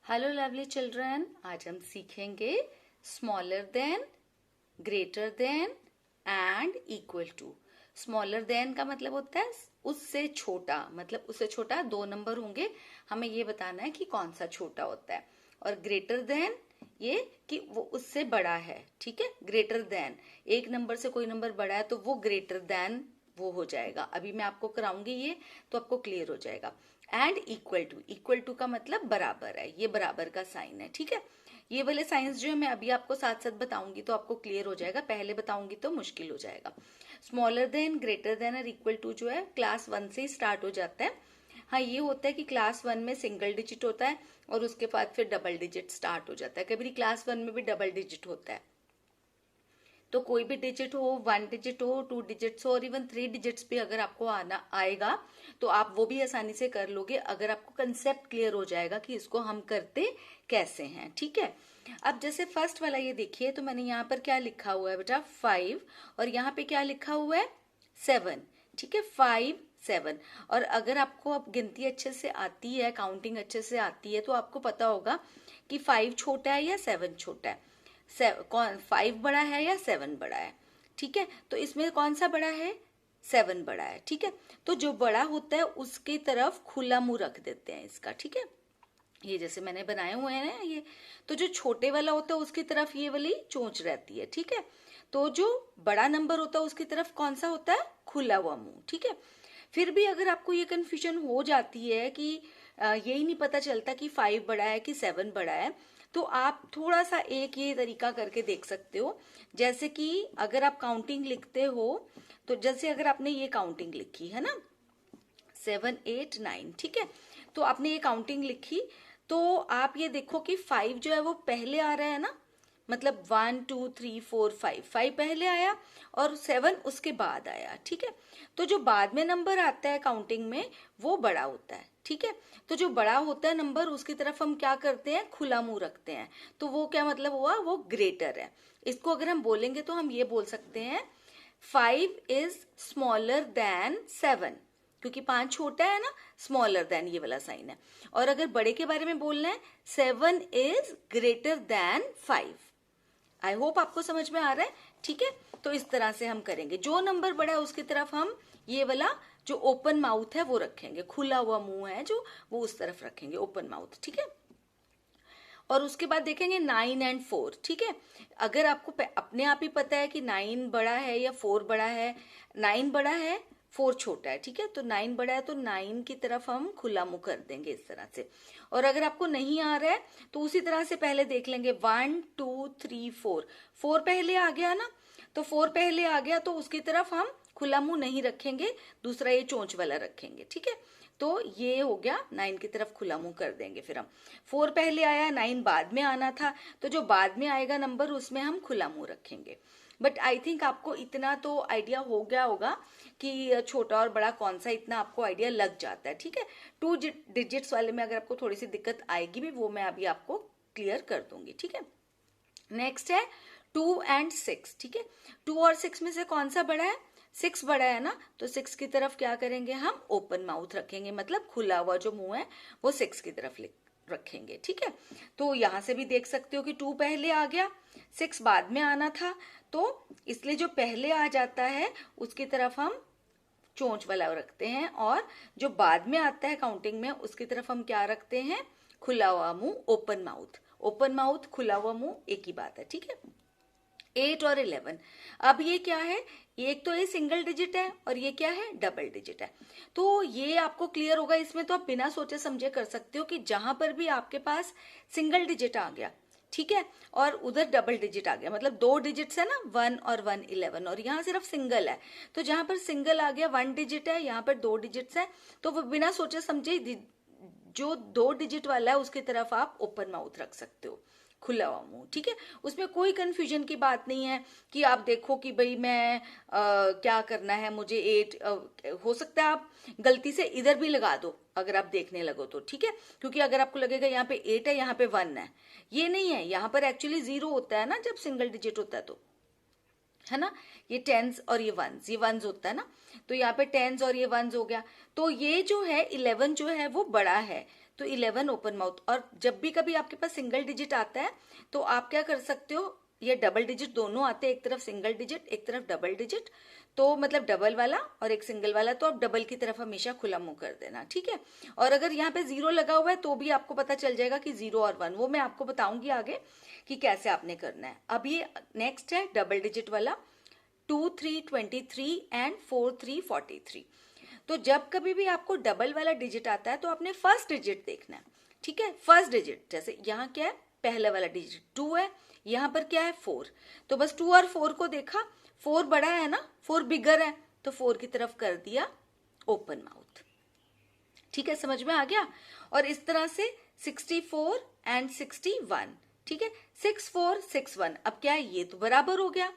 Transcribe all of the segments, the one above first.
Hello lovely children, आज हम सीखेंगे smaller than, greater than and equal to. Smaller than का मतलब होता है उससे छोटा, मतलब उससे छोटा दो नंबर होंगे, हमें ये बताना है कि कौन सा छोटा होता है। और ग्रेटर देन ये कि वो उससे बड़ा है, ठीक है। ग्रेटर देन एक नंबर से कोई नंबर बड़ा है तो वो ग्रेटर देन वो हो जाएगा। अभी मैं आपको कराऊंगी ये तो आपको क्लियर हो जाएगा। एंड इक्वल टू का मतलब बराबर है, ये बराबर का साइन है, ठीक है। ये वाले साइंस जो है मैं अभी आपको साथ साथ बताऊंगी तो आपको क्लियर हो जाएगा, पहले बताऊंगी तो मुश्किल हो जाएगा। स्मॉलर देन, ग्रेटर देन और इक्वल टू जो है क्लास 1 से ही स्टार्ट हो जाता है। हाँ, ये होता है कि क्लास 1 में सिंगल डिजिट होता है और उसके बाद फिर डबल डिजिट स्टार्ट हो जाता है। कभी क्लास 1 में भी डबल डिजिट होता है, तो कोई भी डिजिट हो, 1 डिजिट हो, 2 डिजिट्स हो और इवन 3 डिजिट्स भी अगर आपको आना आएगा तो आप वो भी आसानी से कर लोगे, अगर आपको कंसेप्ट क्लियर हो जाएगा कि इसको हम करते कैसे हैं, ठीक है। अब जैसे फर्स्ट वाला ये देखिए, तो मैंने यहाँ पर क्या लिखा हुआ है बेटा 5 और यहाँ पे क्या लिखा हुआ है 7, ठीक है। 5 7। और अगर आपको अब गिनती अच्छे से आती है, काउंटिंग अच्छे से आती है तो आपको पता होगा कि 5 छोटा है या 7 छोटा है। कौन 5 बड़ा है या 7 बड़ा है, ठीक है। तो इसमें कौन सा बड़ा है, 7 बड़ा है, ठीक है। तो जो बड़ा होता है उसकी तरफ खुला मुंह रख देते हैं इसका, ठीक है। ये जैसे मैंने बनाए हुए हैं ना ये, तो जो छोटे वाला होता है उसकी तरफ ये वाली चोंच रहती है, ठीक है। तो जो बड़ा नंबर होता है उसकी तरफ कौन सा होता है, खुला हुआ मुंह, ठीक है। फिर भी अगर आपको ये कंफ्यूजन हो जाती है कि यही नहीं पता चलता कि 5 बड़ा है कि 7 बड़ा है, तो आप थोड़ा सा एक ये तरीका करके देख सकते हो। जैसे कि अगर आप काउंटिंग लिखते हो, तो जैसे अगर आपने ये काउंटिंग लिखी है ना 7 8 9, ठीक है। तो आपने ये काउंटिंग लिखी तो आप ये देखो कि 5 जो है वो पहले आ रहा है ना, मतलब 1 2 3 4 5, 5 पहले आया और 7 उसके बाद आया, ठीक है। तो जो बाद में नंबर आता है काउंटिंग में वो बड़ा होता है, ठीक है। तो जो बड़ा होता है नंबर उसकी तरफ हम क्या करते हैं, खुला मुंह रखते हैं। तो वो क्या मतलब हुआ, वो ग्रेटर है। इसको अगर हम बोलेंगे तो हम ये बोल सकते हैं 5 इज स्मॉलर देन 7, क्योंकि 5 छोटा है ना, स्मॉलर देन ये वाला साइन है। और अगर बड़े के बारे में बोलना है 7 is greater than 5। I hope आपको समझ में आ रहा है, ठीक है। तो इस तरह से हम करेंगे, जो नंबर बड़ा है उसकी तरफ हम ये वाला जो ओपन माउथ है वो रखेंगे, खुला हुआ मुंह है जो, वो उस तरफ रखेंगे, ओपन माउथ, ठीक है। और उसके बाद देखेंगे 9 एंड 4, ठीक है। अगर आपको अपने आप ही पता है कि 9 बड़ा है या 4 बड़ा है, 9 बड़ा है 4 छोटा है, ठीक है। तो 9 बड़ा है तो 9 की तरफ हम खुला मुंह कर देंगे इस तरह से। और अगर आपको नहीं आ रहा है तो उसी तरह से पहले देख लेंगे 1 2 3 4, 4 पहले आ गया ना, तो 4 पहले आ गया तो उसकी तरफ हम खुला मुंह नहीं रखेंगे, दूसरा ये चोंच वाला रखेंगे, ठीक है। तो ये हो गया 9 की तरफ खुला मुंह कर देंगे। फिर हम 4 पहले आया, 9 बाद में आना था, तो जो बाद में आएगा नंबर उसमें हम खुला मुंह रखेंगे। बट आई थिंक आपको इतना तो आइडिया हो गया होगा कि छोटा और बड़ा कौन सा, इतना आपको आइडिया लग जाता है, ठीक है। 2 डिजिट्स वाले में अगर आपको थोड़ी सी दिक्कत आएगी भी, वो मैं अभी आपको क्लियर कर दूंगी, ठीक है। नेक्स्ट है 2 एंड 6, ठीक है। 2 और 6 में से कौन सा बड़ा है, 6 बड़ा है ना, तो 6 की तरफ क्या करेंगे, हम ओपन माउथ रखेंगे, मतलब खुला हुआ जो मुंह है वो 6 की तरफ रखेंगे, ठीक है। तो यहां से भी देख सकते हो कि 2 पहले आ गया, 6 बाद में आना था, तो इसलिए जो पहले आ जाता है उसकी तरफ हम चोंच वाला रखते हैं, और जो बाद में आता है काउंटिंग में उसकी तरफ हम क्या रखते हैं, खुला हुआ मुंह, ओपन माउथ। ओपन माउथ खुला हुआ मुंह एक ही बात है, ठीक है। 8 और 11, अब ये क्या है, एक तो ये सिंगल डिजिट है और ये क्या है, डबल डिजिट है। तो ये आपको क्लियर होगा, इसमें तो आप बिना सोचे समझे कर सकते हो कि जहां पर भी आपके पास सिंगल डिजिट आ गया, ठीक है, और उधर डबल डिजिट आ गया, मतलब 2 डिजिट्स है ना, 1 और 1 11, और यहाँ सिर्फ सिंगल है, तो जहां पर सिंगल आ गया 1 डिजिट है, यहाँ पर 2 डिजिट्स है, तो वो बिना सोचे समझे जो 2 डिजिट वाला है उसकी तरफ आप ओपन माउथ रख सकते हो, खुला हुआ मुंह, ठीक है। उसमें कोई कंफ्यूजन की बात नहीं है कि आप देखो कि भाई मैं क्या करना है मुझे 8, हो सकता है आप गलती से इधर भी लगा दो अगर आप देखने लगो तो, ठीक है। क्योंकि अगर आपको लगेगा यहाँ पे 8 है, यहाँ पे 1 है, ये नहीं है, यहाँ पर एक्चुअली 0 होता है ना जब सिंगल डिजिट होता है, तो है ना, ये टेंस और ये वंस होता है ना, तो यहाँ पे टेंस और ये वंस हो गया। तो ये जो है 11 जो है वो बड़ा है, तो 11 ओपन माउथ। और जब भी कभी आपके पास सिंगल डिजिट आता है तो आप क्या कर सकते हो, ये डबल डिजिट दोनों आते हैं, एक तरफ सिंगल डिजिट एक तरफ डबल डिजिट, तो मतलब डबल वाला और एक सिंगल वाला, तो आप डबल की तरफ हमेशा खुला मुंह कर देना, ठीक है। और अगर यहाँ पे 0 लगा हुआ है तो भी आपको पता चल जाएगा कि 0 और 1, वो मैं आपको बताऊंगी आगे कि कैसे आपने करना है। अब ये नेक्स्ट है डबल डिजिट वाला, 2 3 23 एंड 4 3 43। तो जब कभी भी आपको डबल वाला डिजिट आता है तो आपने फर्स्ट डिजिट देखना है, ठीक है। फर्स्ट डिजिट, जैसे यहाँ क्या है, पहला वाला डिजिट 2 है, यहाँ पर क्या है 4, तो बस 2 और 4 को देखा, 4 बड़ा है ना, 4 बिगर है, तो 4 की तरफ कर दिया ओपन माउथ, ठीक है, समझ में आ गया। और इस तरह से 64 एंड 61, ठीक है, 6 4 6 1, अब क्या है, ये तो बराबर हो गया,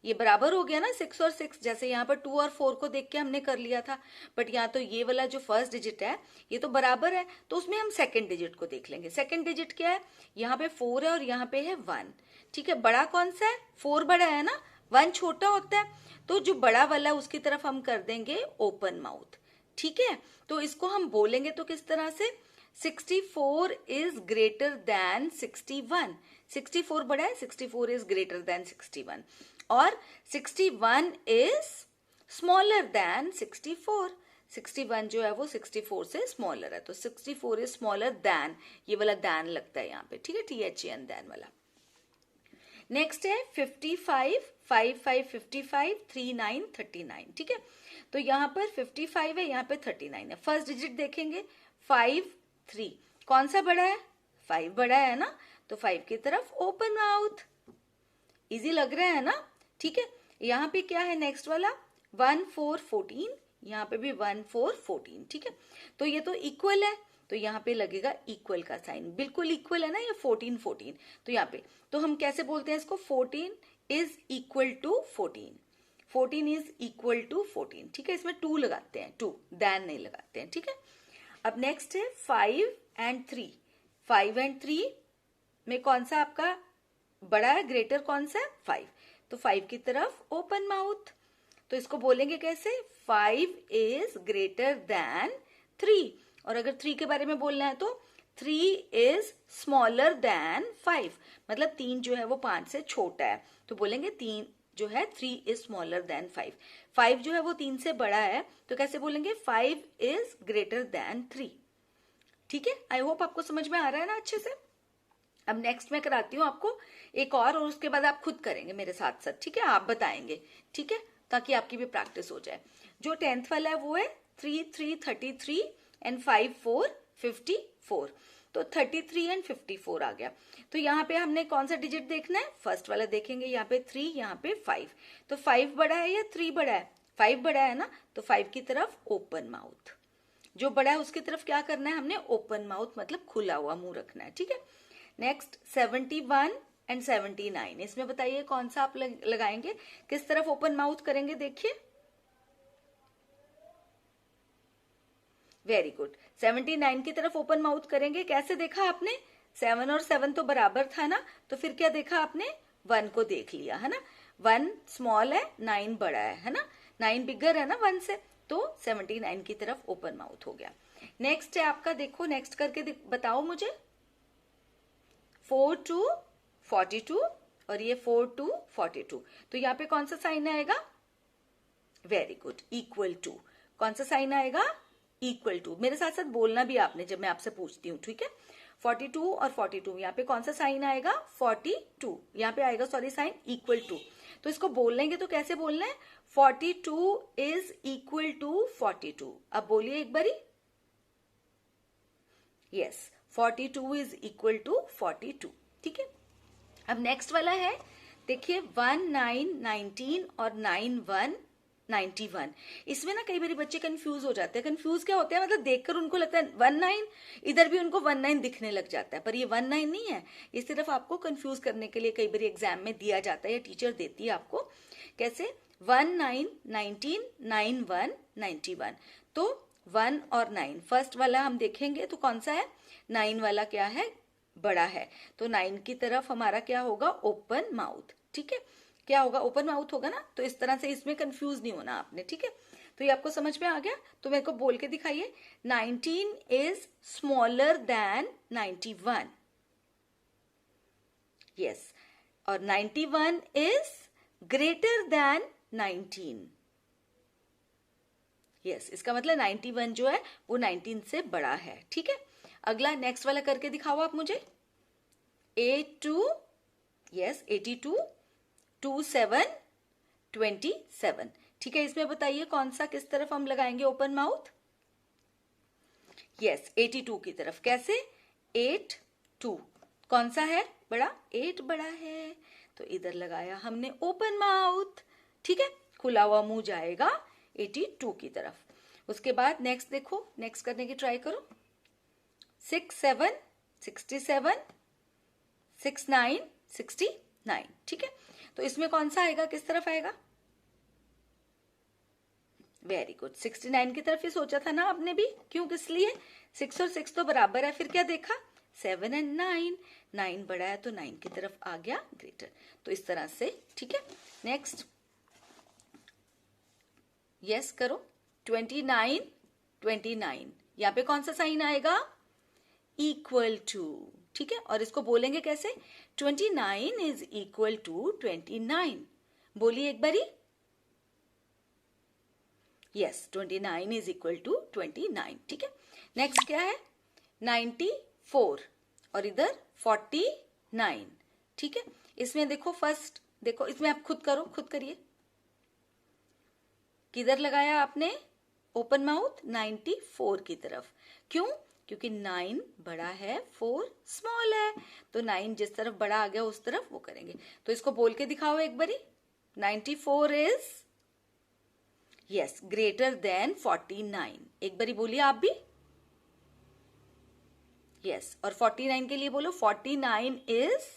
ये बराबर हो गया ना 6 और 6, जैसे यहाँ पर 2 और 4 को देख के हमने कर लिया था, बट यहाँ तो ये वाला जो फर्स्ट डिजिट है ये तो बराबर है, तो उसमें हम सेकंड डिजिट को देख लेंगे। सेकंड डिजिट क्या है, यहाँ पे 4 है और यहाँ पे है 1, ठीक है। बड़ा कौन सा है, 4 बड़ा है ना, 1 छोटा होता है, तो जो बड़ा वाला है उसकी तरफ हम कर देंगे ओपन माउथ, ठीक है। तो इसको हम बोलेंगे तो किस तरह से, 64 इज ग्रेटर देन 61, 64 बड़ा है, 64 इज ग्रेटर देन 61, और 61 इज स्मॉलर देन 64, 61 जो है वो 64 से स्मॉलर है, तो 64 इज स्मॉलर देन, ये वाला देन लगता है यहाँ पे, ठीक है, THEN देन वाला। नेक्स्ट है 55, 5 5 55, 3 9 39, ठीक है। तो यहाँ पर 55 है, यहाँ पे 39 है। फर्स्ट डिजिट देखेंगे 5 3, कौन सा बड़ा है, 5 बड़ा है ना, तो 5 की तरफ ओपन माउथ, इजी लग रहा है ना, ठीक है। यहाँ पे क्या है नेक्स्ट वाला 1 4 14, यहाँ पे भी 1 4 14, ठीक है। तो ये तो इक्वल है, तो यहाँ पे लगेगा इक्वल का साइन, बिल्कुल इक्वल है ना ये 14 14, तो यहाँ पे तो हम कैसे बोलते हैं इसको, 14 is equal to 14, 14 is equal to 14, ठीक है। इसमें 2 लगाते हैं, 2 देन नहीं लगाते हैं, ठीक है। अब नेक्स्ट है 5 एंड 3, 5 एंड 3 में कौन सा आपका बड़ा है, ग्रेटर कौन सा है, 5, तो 5 की तरफ ओपन माउथ, तो इसको बोलेंगे कैसे, 5 इज ग्रेटर देन 3, और अगर 3 के बारे में बोलना है तो 3 इज स्मॉलर देन 5, मतलब 3 जो है वो 5 से छोटा है, तो बोलेंगे 3 जो है 3 इज स्मॉलर देन 5, 5 जो है वो 3 से बड़ा है, तो कैसे बोलेंगे 5 इज ग्रेटर देन 3, ठीक है। आई होप आपको समझ में आ रहा है ना अच्छे से। अब नेक्स्ट मैं कराती हूँ आपको एक और उसके बाद आप खुद करेंगे मेरे साथ साथ, ठीक है, आप बताएंगे, ठीक है, ताकि आपकी भी प्रैक्टिस हो जाए। जो 10th वाला है वो है 3 3 33 एंड 5 4 54, तो 33 एंड 54 आ गया। तो यहाँ पे हमने कौन सा डिजिट देखना है, फर्स्ट वाला देखेंगे, यहाँ पे 3, यहाँ पे 5, तो 5 बड़ा है या 3 बड़ा है, 5 बड़ा है ना, तो 5 की तरफ ओपन माउथ, जो बड़ा है उसकी तरफ क्या करना है हमने, ओपन माउथ, मतलब खुला हुआ मुंह रखना है, ठीक है। नेक्स्ट 71 एंड 79, इसमें बताइए कौन सा आप लगाएंगे, किस तरफ ओपन माउथ करेंगे, देखिए, वेरी गुड, 79 की तरफ ओपन माउथ करेंगे। कैसे देखा आपने, 7 और 7 तो बराबर था ना, तो फिर क्या देखा आपने, 1 को देख लिया है ना, 1 स्मॉल है, 9 बड़ा है ना, 9 बिगर है ना 1 से, तो 79 की तरफ ओपन माउथ हो गया। नेक्स्ट है आपका, देखो नेक्स्ट करके बताओ मुझे, 4 to 42 और ये 4 to 42, तो यहाँ पे कौन सा साइन आएगा, वेरी गुड, इक्वल टू, कौन सा साइन आएगा, इक्वल टू, मेरे साथ साथ बोलना भी आपने जब मैं आपसे पूछती हूँ, ठीक है। 42 और 42, यहाँ पे कौन सा साइन आएगा, 42, यहाँ पे आएगा सॉरी साइन इक्वल टू, तो इसको बोल लेंगे तो कैसे बोलना है, 42 इज इक्वल टू 42, अब बोलिए एक बारी, यस, 42 इज इक्वल टू 42, ठीक है। अब नेक्स्ट वाला है, देखिए 1 9 19 और 9 1 91, इसमें ना कई बार बच्चे कंफ्यूज हो जाते हैं, कंफ्यूज क्या होते हैं, मतलब देखकर उनको लगता है 19, इधर भी उनको 19 दिखने लग जाता है, पर ये 19 नहीं है, ये सिर्फ आपको कंफ्यूज करने के लिए कई बार एग्जाम में दिया जाता है या टीचर देती है आपको, कैसे 1 9 19 9 1 91, तो 1 और 9, फर्स्ट वाला हम देखेंगे तो कौन सा है, 9 वाला क्या है, बड़ा है, तो 9 की तरफ हमारा क्या होगा, ओपन माउथ, ठीक है, क्या होगा, ओपन माउथ होगा ना, तो इस तरह से इसमें कंफ्यूज नहीं होना आपने, ठीक है। तो ये आपको समझ में आ गया? तो मेरे को बोल के दिखाइए, 19 इज स्मॉलर देन 91. यस. और 91 इज ग्रेटर देन 19. यस, इसका मतलब 91 जो है वो 19 से बड़ा है. ठीक है, अगला नेक्स्ट वाला करके दिखाओ आप मुझे. 82, यस 82, 27, 27. ठीक है, इसमें बताइए कौन सा किस तरफ हम लगाएंगे ओपन माउथ? यस, 82 की तरफ. कैसे? 8, 2. कौन सा है बड़ा? 8 बड़ा है, तो इधर लगाया हमने ओपन माउथ. ठीक है, खुला हुआ मुंह जाएगा 82 की तरफ. उसके बाद नेक्स्ट देखो, नेक्स्ट करने की ट्राई करो. 67, 67, 69, 69. ठीक है, तो इसमें कौन सा आएगा, किस तरफ आएगा? वेरी गुड, 69 की तरफ ही सोचा था ना आपने भी. क्यों, किस लिए? 6 और 6 तो बराबर है. फिर क्या देखा? 7 and 9. 9 बड़ा है तो 9 की तरफ आ गया ग्रेटर. तो इस तरह से. ठीक है, नेक्स्ट. यस करो. 29, 29. यहाँ पे कौन सा साइन आएगा? Equal to. ठीक है, और इसको बोलेंगे कैसे? 29 इज इक्वल टू 29. बोलिए एक बारी. Yes, 29 is equal to 29. ठीक है, नेक्स्ट क्या है? 94 और इधर 49. ठीक है, इसमें देखो फर्स्ट, देखो इसमें आप खुद करो, खुद करिए. किधर लगाया आपने ओपन माउथ? 94 की तरफ. क्यों? क्योंकि 9 बड़ा है, 4 स्मॉल है, तो 9 जिस तरफ बड़ा आ गया उस तरफ वो करेंगे. तो इसको बोल के दिखाओ एक बारी. 94 इज यस ग्रेटर देन 49. एक बारी बोलिए आप भी. यस, और 49 के लिए बोलो. 49 is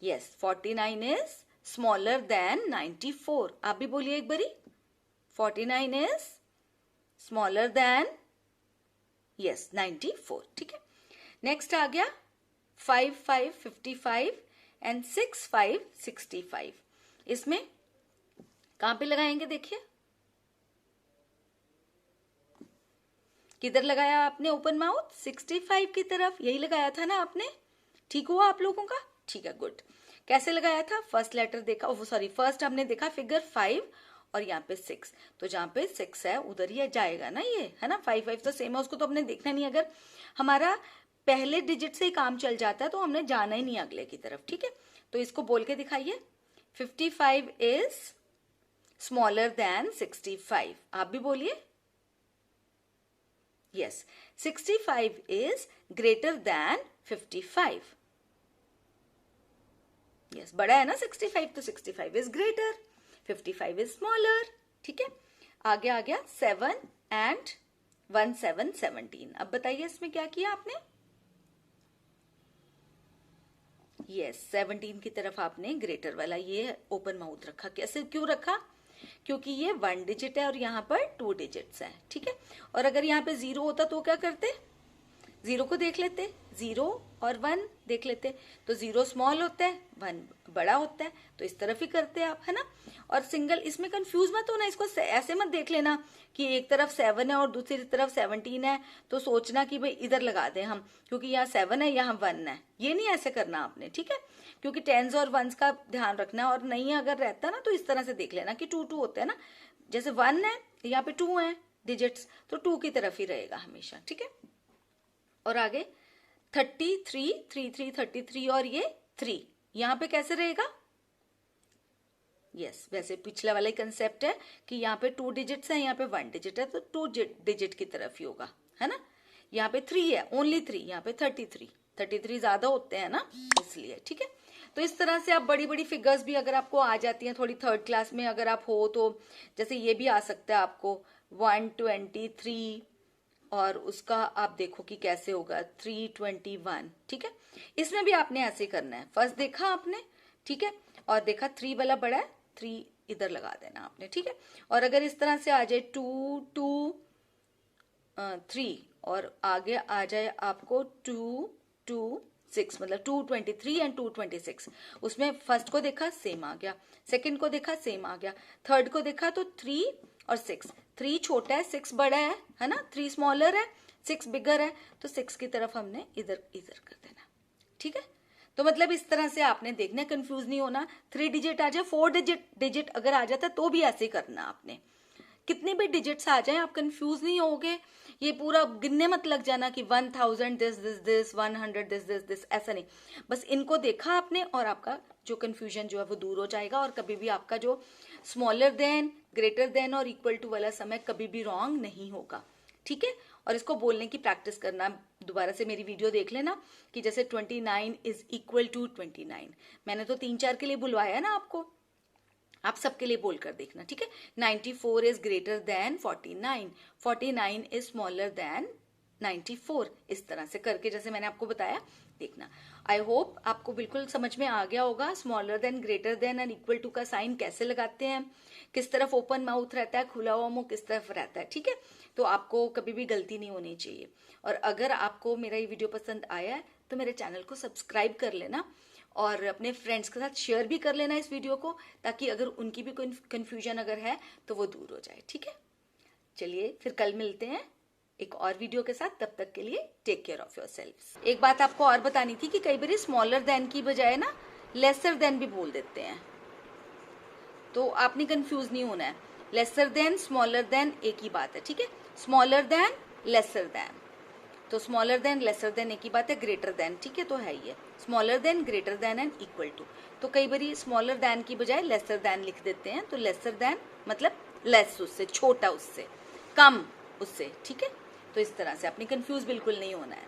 yes 49 is smaller than 94. आप भी बोलिए एक बारी. 49 इज स्मॉलर देन यस 94. ठीक है, नेक्स्ट आ गया 5, 5, 55 एंड 6, 5, 65. इसमें कहां पे लगाएंगे? देखिए किधर लगाया आपने ओपन माउथ? 65 की तरफ. यही लगाया था ना आपने. ठीक हुआ आप लोगों का? ठीक है, गुड. कैसे लगाया था? फर्स्ट लेटर देखा, सॉरी फर्स्ट हमने देखा फिगर 5 और यहाँ पे 6. तो जहां पे 6 है उधर ही जाएगा ना ये, है ना. 5, 5 तो सेम है, उसको तो हमने देखना नहीं. अगर हमारा पहले डिजिट से ही काम चल जाता है तो हमने जाना ही नहीं अगले की तरफ. ठीक है, तो इसको बोल के दिखाइए. 55 इज स्मॉलर देन 65. आप भी बोलिए. Yes, 65 is greater than 55. Yes, बड़ा है ना 65, तो 65 इज ग्रेटर, 55 इज स्मॉलर. ठीक है, आगे आ गया 7 एंड 1, 7, 17. अब बताइए इसमें क्या किया आपने? यस, 17 की तरफ आपने ग्रेटर वाला ये ओपन माउथ रखा. कैसे, क्यों रखा? क्योंकि ये 1 डिजिट है और यहाँ पर 2 डिजिट्स हैं. ठीक है, और अगर यहाँ पे 0 होता तो क्या करते? 0 को देख लेते. 0 और 1 देख लेते. तो 0 स्मॉल होता है, 1 बड़ा होता है, तो इस तरफ ही करते आप, है ना. और सिंगल, इसमें कंफ्यूज मत होना. इसको ऐसे मत देख लेना कि एक तरफ 7 है और दूसरी तरफ 17 है तो सोचना कि भाई इधर लगा दें हम, क्योंकि यहाँ 7 है यहाँ 1 है. ये नहीं ऐसे करना आपने. ठीक है, क्योंकि 10s और 1s का ध्यान रखना. और नहीं अगर रहता ना तो इस तरह से देख लेना कि 2, 2 होते हैं ना. जैसे 1 है, यहाँ पे 2 है डिजिट्स, तो 2 की तरफ ही रहेगा हमेशा. ठीक है, और आगे 33, 33, 33 और ये 3 यहाँ पे कैसे रहेगा? यस, वैसे पिछला वाला ही कंसेप्ट है कि यहाँ पे 2 डिजिट्स है, यहाँ पे 1 डिजिट है, तो 2 डिजिट की तरफ ही होगा, है ना. यहाँ पे 3 है, ओनली 3. यहाँ पे 33 ज्यादा होते हैं ना, इसलिए. ठीक है, तो इस तरह से आप बड़ी बड़ी फिगर्स भी अगर आपको आ जाती हैं थोड़ी 3rd क्लास में अगर आप हो तो, जैसे ये भी आ सकता है आपको 123 और उसका आप देखो कि कैसे होगा 321. ठीक है, इसमें भी आपने ऐसे करना है. फर्स्ट देखा आपने, ठीक है, और देखा 3 वाला बड़ा है, 3 इधर लगा देना आपने. ठीक है, और अगर इस तरह से आ जाए 2, 2, 3 और आगे आ जाए आपको 2, 2, 6, मतलब 223 एंड 226. उसमें फर्स्ट को देखा सेम आ गया, सेकंड को देखा सेम आ गया, थर्ड को देखा तो 3 और 6। 3 छोटा है, 6 बड़ा है ना, 3 स्मॉलर है, 6 बिगर है, तो 6 की तरफ हमने इधर इधर कर देना। ठीक है, तो मतलब इस तरह से आपने देखना, कंफ्यूज नहीं होना। 3 डिजिट आ जाए, 4 डिजिट अगर आ जाता तो भी ऐसे ही करना आपने। कितने भी डिजिट्स आ जाएं आप कंफ्यूज नहीं होगे। ये पूरा गिनने मत लग जाना कि 1000 this this this, 100 this this this, ऐसा नहीं। बस इनको देखा आपने और आपका जो कंफ्यूजन जो है वो दूर हो जाएगा, और कभी भी आपका जो स्मॉलर देन, ग्रेटर देन और इक्वल टू वाला समय कभी भी रॉन्ग नहीं होगा। ठीक है, और इसको बोलने की प्रैक्टिस करना। दोबारा से मेरी वीडियो देख लेना कि जैसे 29 इज इक्वल टू 29, मैंने तो 3-4 के लिए बुलवाया ना आपको, आप सबके लिए बोल कर देखना। ठीक है, 94 is greater than 49, 49 is smaller than 94, इस तरह से करके जैसे मैंने आपको बताया देखना। आई होप आपको बिल्कुल समझ में आ गया होगा। Smaller than, greater than and equal to का साइन कैसे लगाते हैं, किस तरफ ओपन माउथ रहता है, खुला हुआ मुंह किस तरफ रहता है। ठीक है, तो आपको कभी भी गलती नहीं होनी चाहिए। और अगर आपको मेरा ये वीडियो पसंद आया है तो मेरे चैनल को सब्सक्राइब कर लेना और अपने फ्रेंड्स के साथ शेयर भी कर लेना इस वीडियो को, ताकि अगर उनकी भी कोई कंफ्यूजन अगर है तो वो दूर हो जाए। ठीक है, चलिए फिर कल मिलते हैं एक और वीडियो के साथ। तब तक के लिए टेक केयर ऑफ योरसेल्व्स। एक बात आपको और बतानी थी कि कई बार स्मॉलर देन की बजाय ना लेसर देन भी बोल देते हैं, तो आपने कंफ्यूज नहीं होना है। लेसर देन, स्मॉलर देन एक ही बात है। ठीक है, स्मॉलर देन, लेसर देन, तो स्मॉलर देन, लेसर देन एक ही बात है। ग्रेटर देन, ठीक है, तो है ही है। Smaller than, greater than and equal to, तो कई बार स्मॉलर देन की बजाय लेसर देन लिख देते हैं, तो लेसर देन मतलब लेस, उससे छोटा, उससे कम, उससे। ठीक है, तो इस तरह से आपने कंफ्यूज बिल्कुल नहीं होना है।